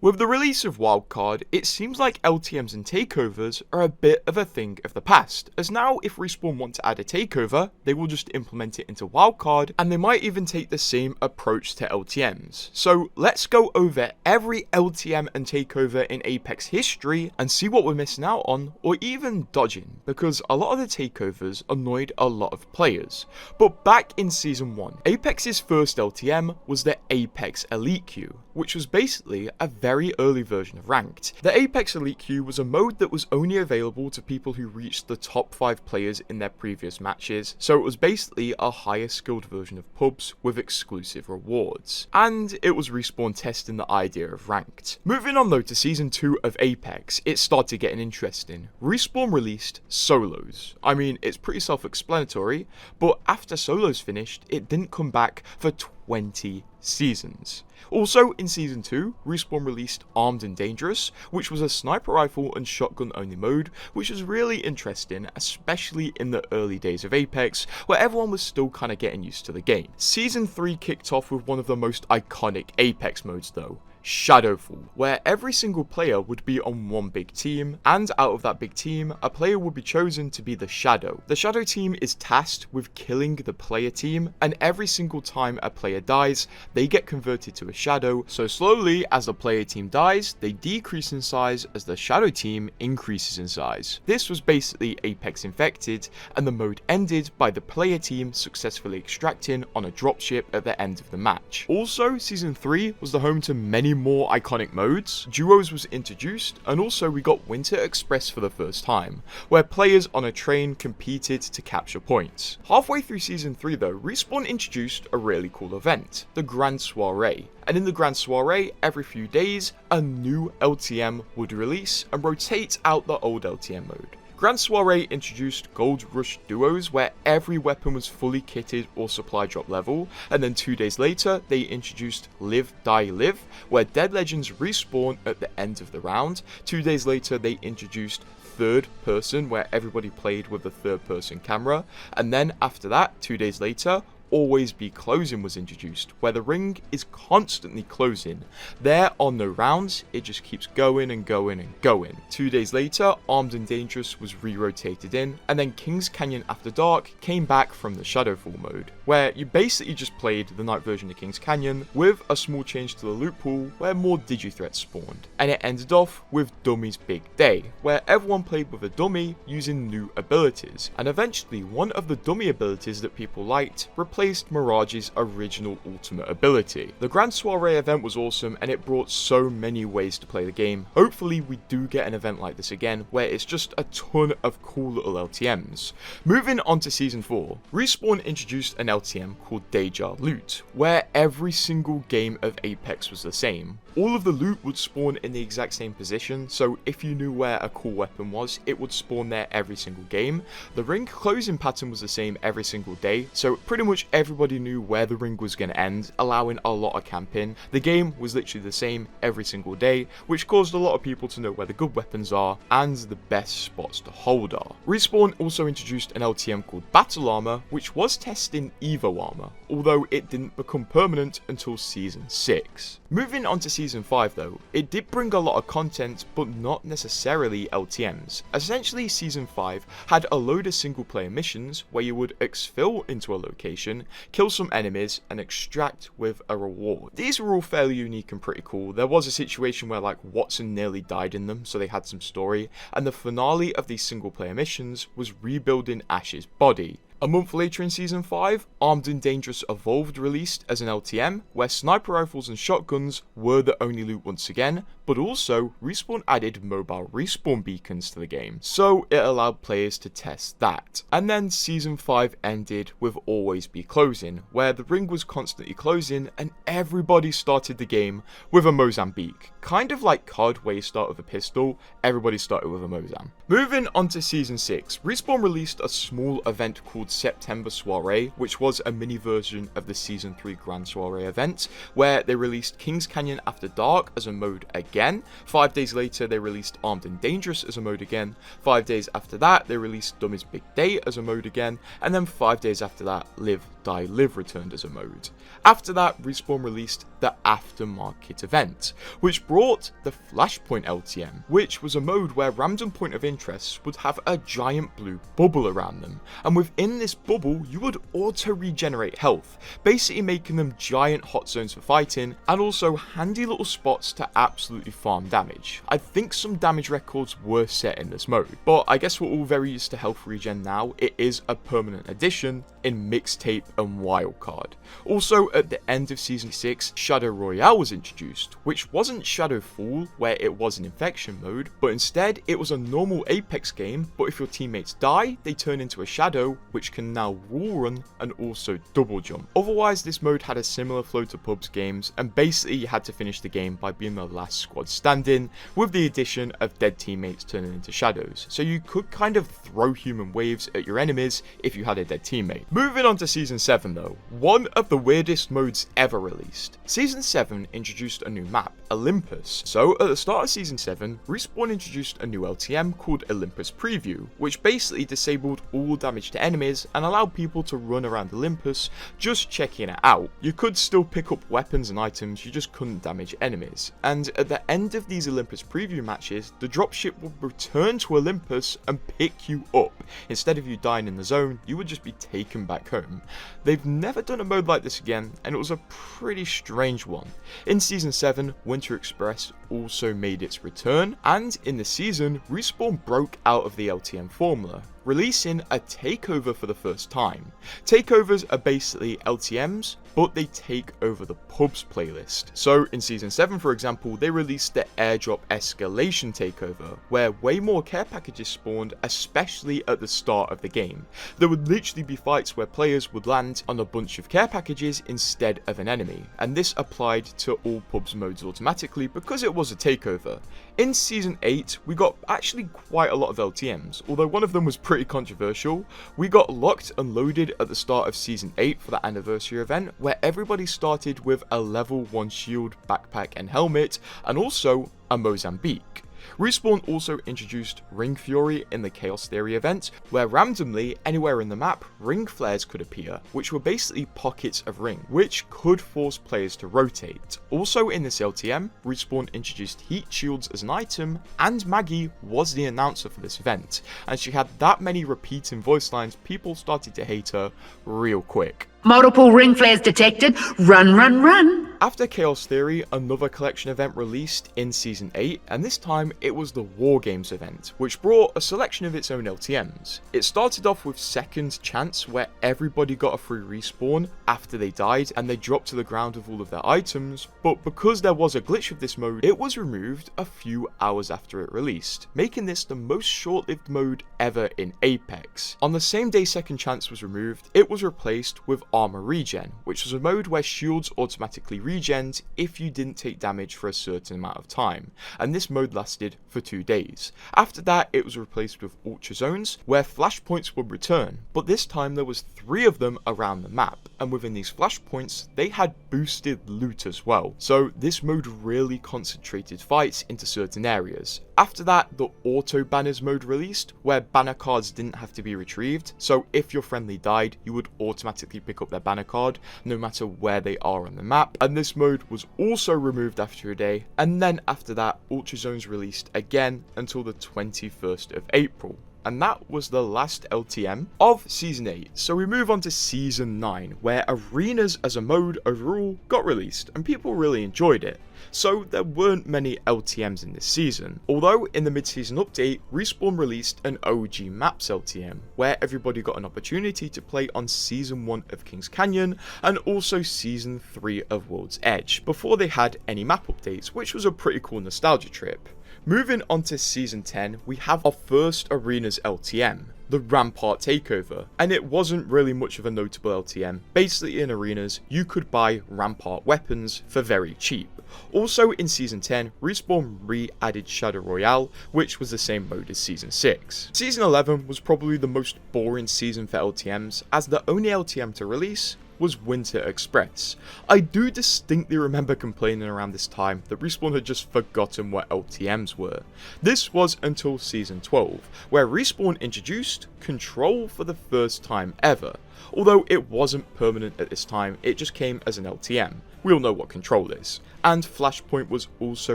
With the release of Wildcard, it seems like LTMs and takeovers are a bit of a thing of the past, as now if Respawn want to add a takeover, they will just implement it into Wildcard, and they might even take the same approach to LTMs. So let's go over every LTM and takeover in Apex history and see what we're missing out on, or even dodging, because a lot of the takeovers annoyed a lot of players. But back in Season 1, Apex's first LTM was the Apex Elite Queue, which was basically a very early version of Ranked. The Apex Elite Queue was a mode that was only available to people who reached the top 5 players in their previous matches, so it was basically a higher skilled version of pubs with exclusive rewards. And it was Respawn testing the idea of Ranked. Moving on though to Season 2 of Apex, it started getting interesting. Respawn released Solos. I mean, it's pretty self-explanatory, but after Solos finished, it didn't come back for 20 seasons. Also, in Season 2, Respawn released Armed and Dangerous, which was a sniper rifle and shotgun only mode, which was really interesting, especially in the early days of Apex, where everyone was still kind of getting used to the game. Season 3 kicked off with one of the most iconic Apex modes though, Shadowfall, where every single player would be on one big team, and out of that big team, a player would be chosen to be the Shadow. The Shadow team is tasked with killing the player team, and every single time a player dies, they get converted to a Shadow, so slowly as the player team dies, they decrease in size as the Shadow team increases in size. This was basically Apex Infected, and the mode ended by the player team successfully extracting on a dropship at the end of the match. Also, Season 3 was the home to many more iconic modes. Duos was introduced, and also we got Winter Express for the first time, where players on a train competed to capture points. Halfway through Season 3 though, Respawn introduced a really cool event, the Grand Soiree. And in the Grand Soiree, every few days, a new LTM would release and rotate out the old LTM mode. Grand Soiree introduced Gold Rush duos where every weapon was fully kitted or supply drop level, and then 2 days later they introduced Live Die Live where dead legends respawn at the end of the round. 2 days later they introduced Third Person where everybody played with the third person camera, and then after that, 2 days later, Always Be Closing was introduced, where the ring is constantly closing. There are no rounds, it just keeps going and going and going. 2 days later, Armed and Dangerous was re-rotated in, and then King's Canyon After Dark came back from the Shadowfall mode, where you basically just played the night version of King's Canyon with a small change to the loot pool where more digi-threats spawned. And it ended off with Dummy's Big Day, where everyone played with a dummy using new abilities, and eventually one of the dummy abilities that people liked replaced Mirage's original ultimate ability. The Grand Soiree event was awesome and it brought so many ways to play the game. Hopefully we do get an event like this again where it's just a ton of cool little LTMs. Moving on to Season 4, Respawn introduced an LTM called Deja Loot, where every single game of Apex was the same. All of the loot would spawn in the exact same position, so if you knew where a cool weapon was, it would spawn there every single game. The ring closing pattern was the same every single day, so pretty much everybody knew where the ring was going to end, allowing a lot of camping. The game was literally the same every single day, which caused a lot of people to know where the good weapons are and the best spots to hold are. Respawn also introduced an LTM called Battle Armor, which was testing Evo Armor, although it didn't become permanent until Season 6. Moving on to Season 5 though, it did bring a lot of content, but not necessarily LTMs. Essentially, Season 5 had a load of single player missions where you would exfil into a location, kill some enemies, and extract with a reward. These were all fairly unique and pretty cool. There was a situation where like Watson nearly died in them, so they had some story, and the finale of these single player missions was rebuilding Ash's body. A month later in Season 5, Armed and Dangerous Evolved released as an LTM, where sniper rifles and shotguns were the only loot once again, but also Respawn added mobile respawn beacons to the game, so it allowed players to test that. And then Season 5 ended with Always Be Closing, where the ring was constantly closing and everybody started the game with a Mozambique. Kind of like COD where you start with a pistol, everybody started with a Mozam. Moving on to Season 6, Respawn released a small event called September Soiree, which was a mini version of the Season 3 Grand Soiree event, where they released King's Canyon After Dark as a mode again. 5 days later they released Armed and Dangerous as a mode again. 5 days after that they released Dummy's Big Day as a mode again, and then 5 days after that Live Die Live returned as a mode. After that, Respawn released the Aftermarket event, which brought the Flashpoint LTM, which was a mode where random point of interests would have a giant blue bubble around them, and within this bubble you would auto-regenerate health, basically making them giant hot zones for fighting, and also handy little spots to absolutely farm damage. I think some damage records were set in this mode, but I guess we're all very used to health regen now. It is a permanent addition in Mixtape and Wildcard. Also, at the end of Season 6, Shadow Royale was introduced, which wasn't Shadowfall, where it was an infection mode, but instead it was a normal Apex game, but if your teammates die, they turn into a shadow, which can now wall run and also double jump. Otherwise, this mode had a similar flow to pubs games, and basically you had to finish the game by being the last squad standing, with the addition of dead teammates turning into shadows, so you could kind of throw human waves at your enemies if you had a dead teammate. Moving on to Season 7 though, one of the weirdest modes ever released. Season 7 introduced a new map, Olympus. So at the start of Season 7, Respawn introduced a new LTM called Olympus Preview, which basically disabled all damage to enemies and allowed people to run around Olympus just checking it out. You could still pick up weapons and items, you just couldn't damage enemies. And at the end of these Olympus Preview matches, the dropship would return to Olympus and pick you up. Instead of you dying in the zone, you would just be taken back home. They've never done a mode like this again, and it was a pretty strange one. In Season 7, Winter Express also made its return, and in the season, Respawn broke out of the LTM formula, releasing a takeover for the first time. Takeovers are basically LTMs, but they take over the pubs playlist. So in Season 7, for example, they released the Airdrop Escalation takeover, where way more care packages spawned, especially at the start of the game. There would literally be fights where players would land on a bunch of care packages instead of an enemy, and this applied to all pubs modes automatically because it was a takeover. In Season 8, we got actually quite a lot of LTMs, although one of them was pretty controversial. We got Locked and Loaded at the start of Season 8 for the anniversary event, where everybody started with a level 1 shield, backpack and helmet, and also a Mozambique. Respawn also introduced Ring Fury in the Chaos Theory event, where randomly, anywhere in the map, ring flares could appear, which were basically pockets of ring, which could force players to rotate. Also in this LTM, Respawn introduced Heat Shields as an item, and Maggie was the announcer for this event, and she had that many repeating voice lines, people started to hate her real quick. Multiple ring flares detected. Run, run, run. After Chaos Theory, another collection event released in Season 8, and this time it was the War Games event, which brought a selection of its own LTMs. It started off with Second Chance, where everybody got a free respawn after they died, and they dropped to the ground with all of their items, but because there was a glitch of this mode, it was removed a few hours after it released, making this the most short-lived mode ever in Apex. On the same day Second Chance was removed, it was replaced with Armor Regen, which was a mode where shields automatically regened if you didn't take damage for a certain amount of time, and this mode lasted for 2 days. After that, it was replaced with Ultra Zones, where flashpoints would return, but this time there was 3 of them around the map, and within these flashpoints, they had boosted loot as well, so this mode really concentrated fights into certain areas. After that, the Auto Banners mode released, where banner cards didn't have to be retrieved, so if your friendly died, you would automatically pick up their banner card, no matter where they are on the map, and this mode was also removed after a day, and then after that, Ultra Zones released again until the 21st of April. And that was the last LTM of Season 8. So we move on to Season 9, where Arenas as a mode overall got released, and people really enjoyed it. So there weren't many LTMs in this season, although in the mid-season update, Respawn released an OG Maps LTM, where everybody got an opportunity to play on Season 1 of Kings Canyon, and also Season 3 of World's Edge, before they had any map updates, which was a pretty cool nostalgia trip. Moving on to Season 10, we have our first Arenas LTM, the Rampart Takeover, and it wasn't really much of a notable LTM. Basically in Arenas, you could buy Rampart weapons for very cheap. Also in Season 10, Respawn re-added Shadow Royale, which was the same mode as Season 6. Season 11 was probably the most boring season for LTMs, as the only LTM to release was Winter Express. I do distinctly remember complaining around this time that Respawn had just forgotten what LTMs were. This was until Season 12, where Respawn introduced Control for the first time ever. Although it wasn't permanent at this time, it just came as an LTM. We all know what Control is. And Flashpoint was also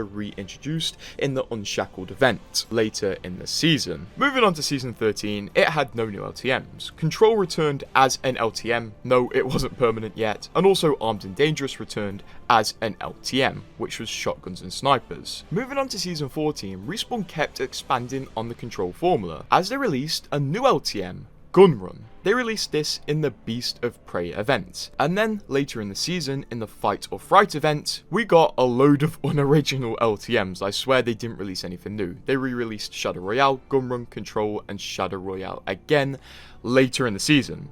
reintroduced in the Unshackled event later in the season. Moving on to Season 13, it had no new LTMs. Control returned as an LTM, no it wasn't permanent yet, and also Armed and Dangerous returned as an LTM, which was Shotguns and Snipers. Moving on to Season 14, Respawn kept expanding on the Control formula, as they released a new LTM, Gun Run. They released this in the Beast of Prey event, and then later in the season, in the Fight or Fright event, we got a load of unoriginal LTMs. I swear they didn't release anything new. They re-released Shadow Royale, Gun Run, Control, and Shadow Royale again later in the season.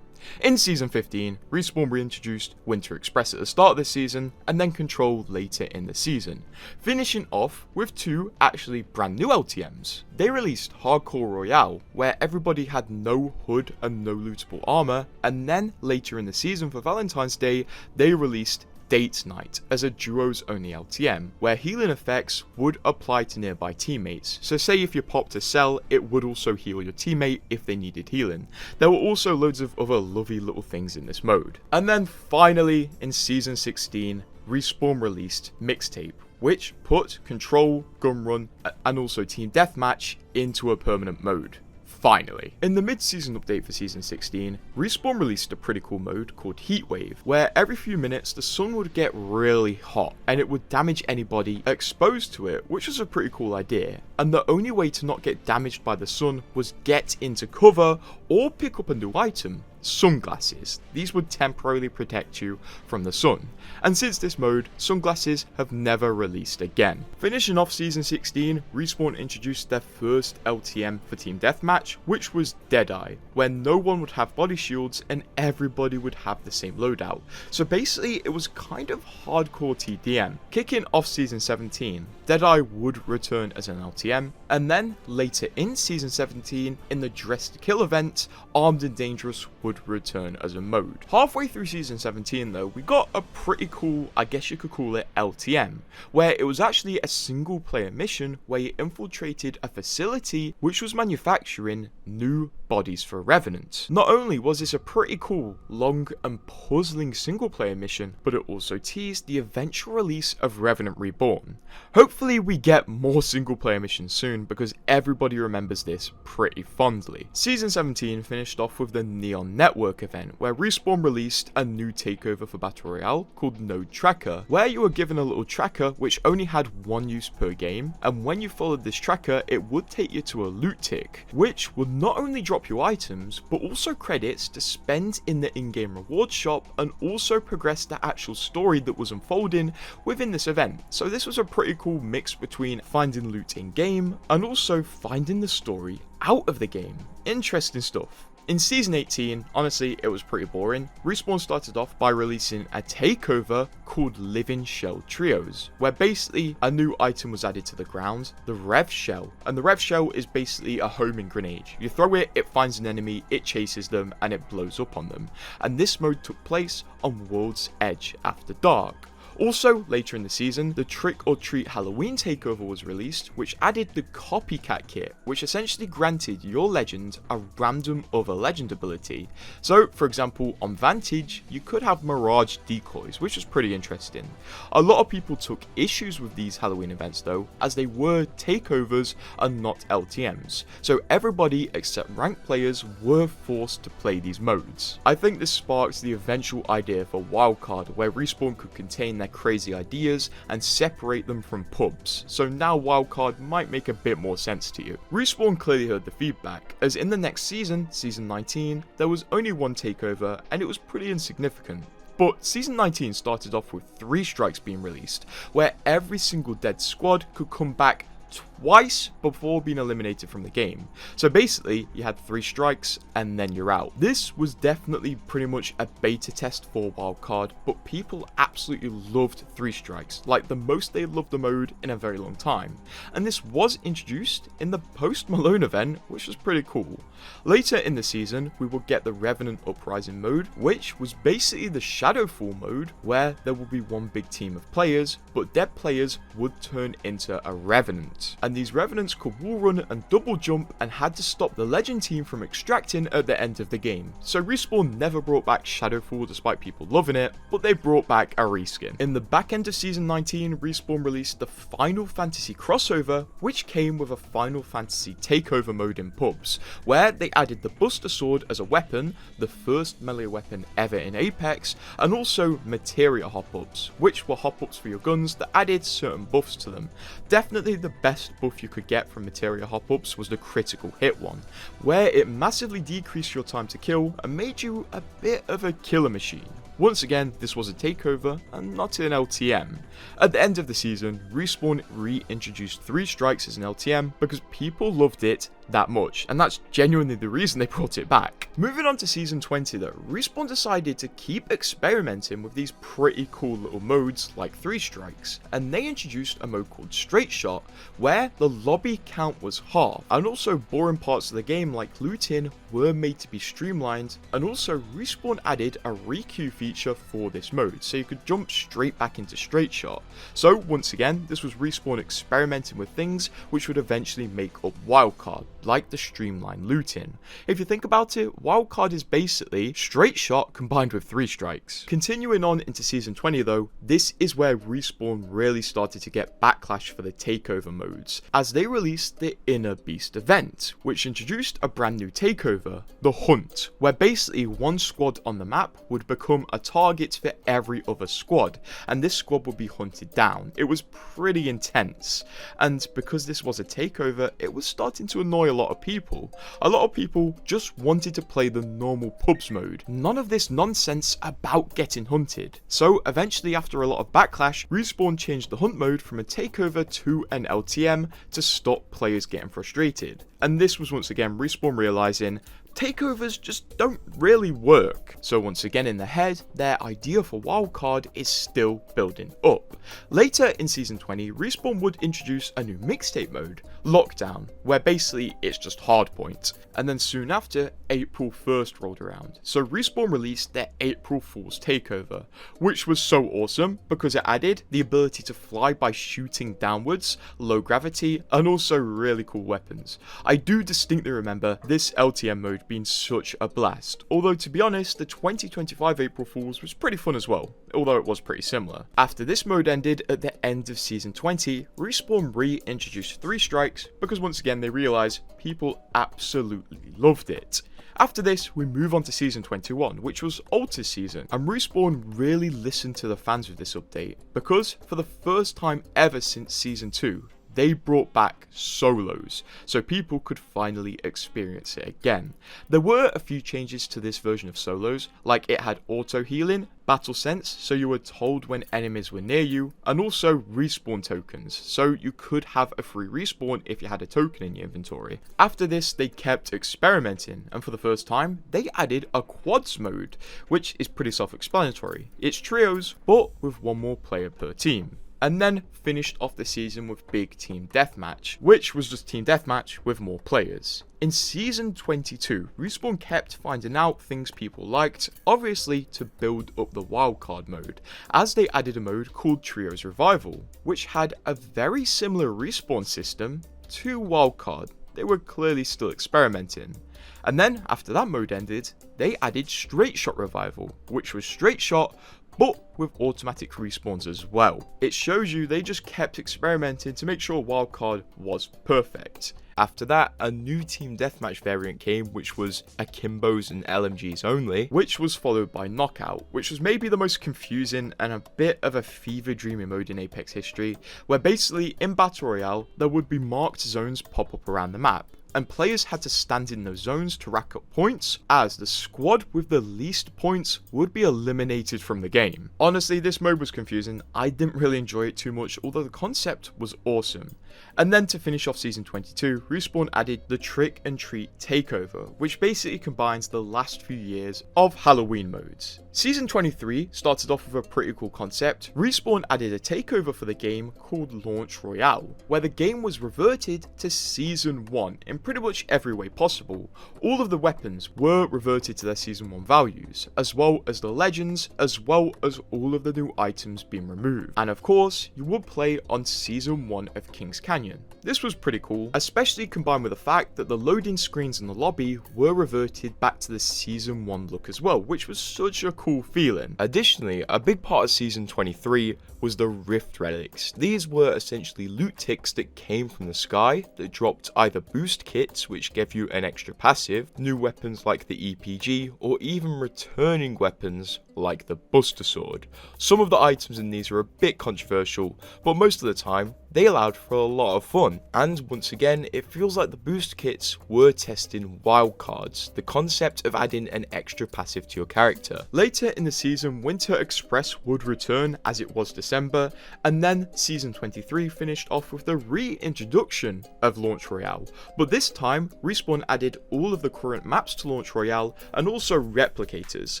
In Season 15, Respawn reintroduced Winter Express at the start of the season, and then Control later in the season, finishing off with two actually brand new LTMs. They released Hardcore Royale, where everybody had no hood and no lootable armor, and then later in the season for Valentine's Day, they released Date Night as a duos only LTM, where healing effects would apply to nearby teammates. So say if you popped a cell, it would also heal your teammate if they needed healing. There were also loads of other lovely little things in this mode. And then finally, in Season 16, Respawn released Mixtape, which put Control, Gun Run, and also Team Deathmatch into a permanent mode. Finally. In the mid-season update for Season 16, Respawn released a pretty cool mode called Heatwave, where every few minutes the sun would get really hot, and it would damage anybody exposed to it, which was a pretty cool idea. And the only way to not get damaged by the sun was get into cover or pick up a new item. Sunglasses. These would temporarily protect you from the sun. And since this mode, sunglasses have never released again. Finishing off Season 16, Respawn introduced their first LTM for Team Deathmatch, which was Deadeye, where no one would have body shields and everybody would have the same loadout. So basically, it was kind of hardcore TDM. Kicking off Season 17, Deadeye would return as an LTM, and then later in Season 17, in the Dress to Kill event, Armed and Dangerous would return as a mode. Halfway through Season 17 though, we got a pretty cool, I guess you could call it LTM, where it was actually a single player mission where you infiltrated a facility which was manufacturing new bodies for Revenant. Not only was this a pretty cool, long and puzzling single player mission, but it also teased the eventual release of Revenant Reborn. Hopefully we get more single player missions soon, because everybody remembers this pretty fondly. Season 17 finished off with the Neon Network event, where Respawn released a new takeover for Battle Royale called Node Tracker, where you were given a little tracker which only had one use per game, and when you followed this tracker it would take you to a loot tick, which would not only drop you items, but also credits to spend in the in-game reward shop, and also progress the actual story that was unfolding within this event. So this was a pretty cool mix between finding loot in-game and also finding the story out of the game. Interesting stuff. In Season 18, honestly, it was pretty boring. Respawn started off by releasing a takeover called Living Shell Trios, where basically a new item was added to the ground, the Rev Shell. And the Rev Shell is basically a homing grenade. You throw it, it finds an enemy, it chases them, and it blows up on them. And this mode took place on World's Edge after dark. Also, later in the season, the Trick or Treat Halloween takeover was released, which added the Copycat Kit, which essentially granted your legend a random other legend ability. So, for example, on Vantage, you could have Mirage decoys, which was pretty interesting. A lot of people took issues with these Halloween events though, as they were takeovers and not LTMs. So everybody except ranked players were forced to play these modes. I think this sparks the eventual idea for Wildcard, where Respawn could contain their crazy ideas and separate them from pubs, so now Wildcard might make a bit more sense to you. Respawn clearly heard the feedback, as in the next season, Season 19, there was only one takeover and it was pretty insignificant. But Season 19 started off with 3 strikes being released, where every single dead squad could come back twice before being eliminated from the game. So basically, you had 3 strikes and then you're out. This was definitely pretty much a beta test for Wildcard, but people absolutely loved 3 strikes, like the most they loved the mode in a very long time. And this was introduced in the Post Malone event, which was pretty cool. Later in the season, we will get the Revenant Uprising mode, which was basically the Shadowfall mode, where there will be one big team of players, but dead players would turn into a Revenant. And these Revenants could wall run and double jump and had to stop the Legend team from extracting at the end of the game. So Respawn never brought back Shadowfall despite people loving it, but they brought back a reskin. In the back end of Season 19, Respawn released the Final Fantasy crossover, which came with a Final Fantasy takeover mode in pubs, where they added the Buster Sword as a weapon, the first melee weapon ever in Apex, and also materia hop-ups, which were hop-ups for your guns that added certain buffs to them. Definitely the best buff you could get from materia hop-ups was the critical hit one, where it massively decreased your time to kill and made you a bit of a killer machine. Once again, this was a takeover and not an LTM. At the end of the season, Respawn reintroduced 3 strikes as an LTM because people loved it that much, and that's genuinely the reason they brought it back. Moving on to Season 20 though, Respawn decided to keep experimenting with these pretty cool little modes like 3 strikes, and they introduced a mode called Straight Shot, where the lobby count was half, and also boring parts of the game like looting were made to be streamlined, and also Respawn added a requeue feature for this mode, so you could jump straight back into Straight Shot. So once again, this was Respawn experimenting with things which would eventually make up Wildcard, like the streamlined looting. If you think about it, Wildcard is basically Straight Shot combined with 3 strikes. Continuing on into Season 20 though, this is where Respawn really started to get backlash for the takeover modes, as they released the Inner Beast event, which introduced a brand new takeover, the Hunt, where basically one squad on the map would become a target for every other squad, and this squad would be hunted down. It was pretty intense, and because this was a takeover, it was starting to annoy a lot of people. A lot of people just wanted to play the normal pubs mode, none of this nonsense about getting hunted. So eventually, after a lot of backlash, Respawn changed the hunt mode from a takeover to an LTM to stop players getting frustrated. And this was once again Respawn realizing takeovers just don't really work. So once again in their head, their idea for Wildcard is still building up. Later in Season 20, Respawn would introduce a new mixtape mode, Lockdown, where basically it's just hardpoint. And then soon after, April 1st rolled around. So Respawn released their April Fool's takeover, which was so awesome because it added the ability to fly by shooting downwards, low gravity, and also really cool weapons. I do distinctly remember this LTM mode being such a blast, although to be honest, the 2025 April Fools was pretty fun as well, although it was pretty similar. After this mode ended at the end of Season 20, Respawn reintroduced 3 strikes because once again they realised people absolutely loved it. After this, we move on to Season 21, which was Alta's season, and Respawn really listened to the fans with this update, because for the first time ever since Season 2, they brought back solos, so people could finally experience it again. There were a few changes to this version of solos, like it had auto healing, battle sense, so you were told when enemies were near you, and also respawn tokens, so you could have a free respawn if you had a token in your inventory. After this, they kept experimenting, and for the first time, they added a quads mode, which is pretty self-explanatory. It's trios, but with one more player per team. And then finished off the season with Big Team Deathmatch, which was just Team Deathmatch with more players. In Season 22, Respawn kept finding out things people liked, obviously to build up the wildcard mode, as they added a mode called Trios Revival, which had a very similar respawn system to wildcard. They were clearly still experimenting. And then, after that mode ended, they added Straight Shot Revival, which was straight shot, but with automatic respawns as well. It shows you they just kept experimenting to make sure wildcard was perfect. After that, a new Team Deathmatch variant came, which was Akimbos and LMGs only, which was followed by Knockout, which was maybe the most confusing and a bit of a fever dreaming mode in Apex history, where basically in Battle Royale, there would be marked zones pop up around the map, and players had to stand in those zones to rack up points, as the squad with the least points would be eliminated from the game. Honestly, this mode was confusing. I didn't really enjoy it too much, although the concept was awesome. And then to finish off Season 22, Respawn added the Trick and Treat Takeover, which basically combines the last few years of Halloween modes. Season 23 started off with a pretty cool concept. Respawn added a takeover for the game called Launch Royale, where the game was reverted to Season 1 in pretty much every way possible. All of the weapons were reverted to their Season 1 values, as well as the legends, as well as all of the new items being removed. And of course, you would play on Season 1 of King's Canyon. This was pretty cool, especially combined with the fact that the loading screens in the lobby were reverted back to the Season 1 look as well, which was such a cool feeling. Additionally, a big part of Season 23 was the Rift Relics. These were essentially loot ticks that came from the sky that dropped either boost kits, which gave you an extra passive, new weapons like the EPG, or even returning weapons like the Buster Sword. Some of the items in these are a bit controversial, but most of the time, they allowed for a lot of fun. And once again, it feels like the boost kits were testing wildcards, the concept of adding an extra passive to your character. Later in the season, Winter Express would return as it was December, and then Season 23 finished off with the reintroduction of Launch Royale. But this time, Respawn added all of the current maps to Launch Royale and also replicators,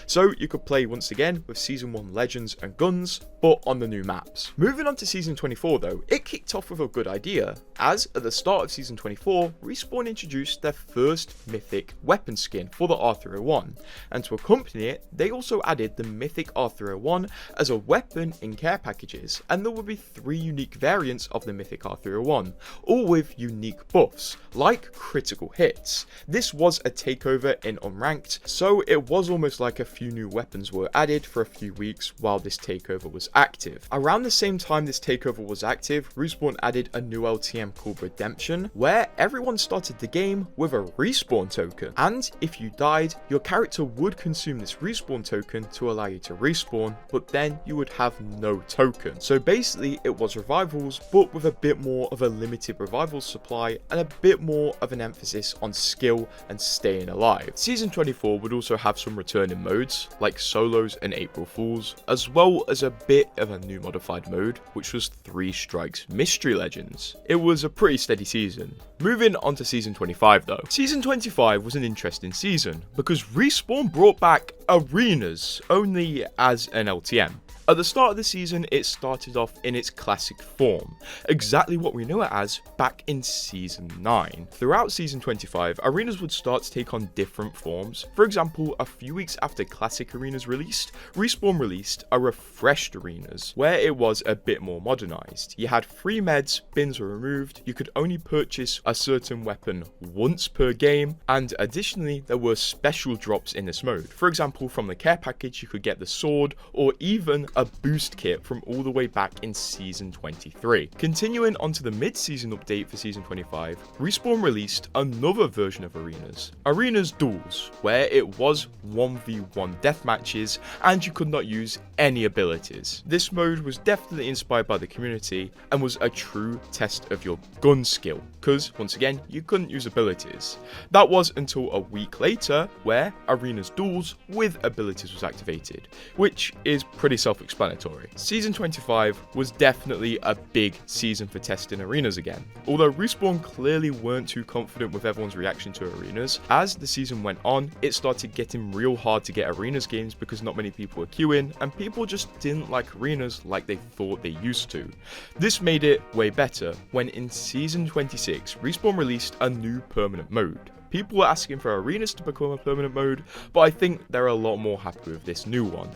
so you could play once again with Season 1 legends and guns, but on the new maps. Moving on to Season 24 though, it kicked off with a good idea, as at the start of Season 24, Respawn introduced their first mythic weapon skin for the R301, and to accompany it, they also added the mythic R301 as a weapon in care packages, and there would be 3 unique variants of the mythic R301, all with unique buffs, like critical hits. This was a takeover in Unranked, so it was almost like a few new weapons were added for a few weeks while this takeover was active. Around the same time this takeover was active, Respawn added a new LTM called Redemption, where everyone started the game with a respawn token, and if you died, your character would consume this respawn token to allow you to respawn, but then you would have no token. So basically it was revivals, but with a bit more of a limited revival supply and a bit more of an emphasis on skill and staying alive. Season 24 would also have some returning modes like solos and April Fools, as well as a bit of a new modified mode, which was 3 Strikes Mystery Legends. It was a pretty steady season. Moving on to Season 25 though. Season 25 was an interesting season because Respawn brought back arenas, only as an LTM. At the start of the season, it started off in its classic form, exactly what we know it as back in Season 9. Throughout Season 25, arenas would start to take on different forms. For example, a few weeks after classic arenas released, Respawn released a refreshed arenas, where it was a bit more modernized. You had free meds, bins were removed, you could only purchase a certain weapon once per game, and additionally, there were special drops in this mode. For example, from the care package, you could get the sword, or even a boost kit from all the way back in Season 23. Continuing onto the mid-season update for Season 25, Respawn released another version of Arenas, Arenas Duels, where it was 1v1 deathmatches and you could not use any abilities. This mode was definitely inspired by the community and was a true test of your gun skill, because once again, you couldn't use abilities. That was until a week later, where Arenas Duels with abilities was activated, which is pretty self-explanatory. Season 25 was definitely a big season for testing arenas again, although Respawn clearly weren't too confident with everyone's reaction to arenas. As the season went on, it started getting real hard to get arenas games because not many people were queuing and people just didn't like arenas like they thought they used to. This made it way better when in Season 26, Respawn released a new permanent mode. People were asking for arenas to become a permanent mode, but I think they're a lot more happy with this new one.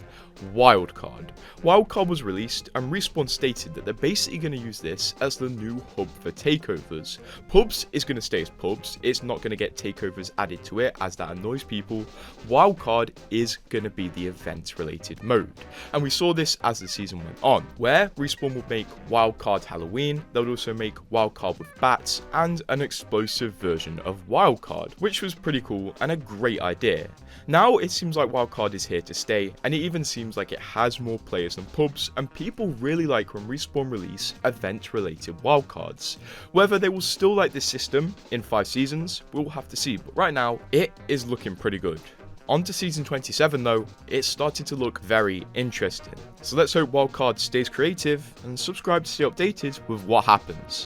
Wildcard. Wildcard was released and Respawn stated that they're basically going to use this as the new hub for takeovers. Pubs is going to stay as pubs, it's not going to get takeovers added to it as that annoys people. Wildcard is going to be the event related mode. And we saw this as the season went on, where Respawn would make Wildcard Halloween, they would also make Wildcard with bats and an explosive version of Wildcard, which was pretty cool and a great idea. Now it seems like Wildcard is here to stay, and it even seems seems like it has more players than pubs, and people really like when Respawn release event-related wildcards. Whether they will still like this system in 5 seasons, we'll have to see, but right now, it is looking pretty good. On to Season 27 though, it's starting to look very interesting. So let's hope Wildcard stays creative, and subscribe to stay updated with what happens.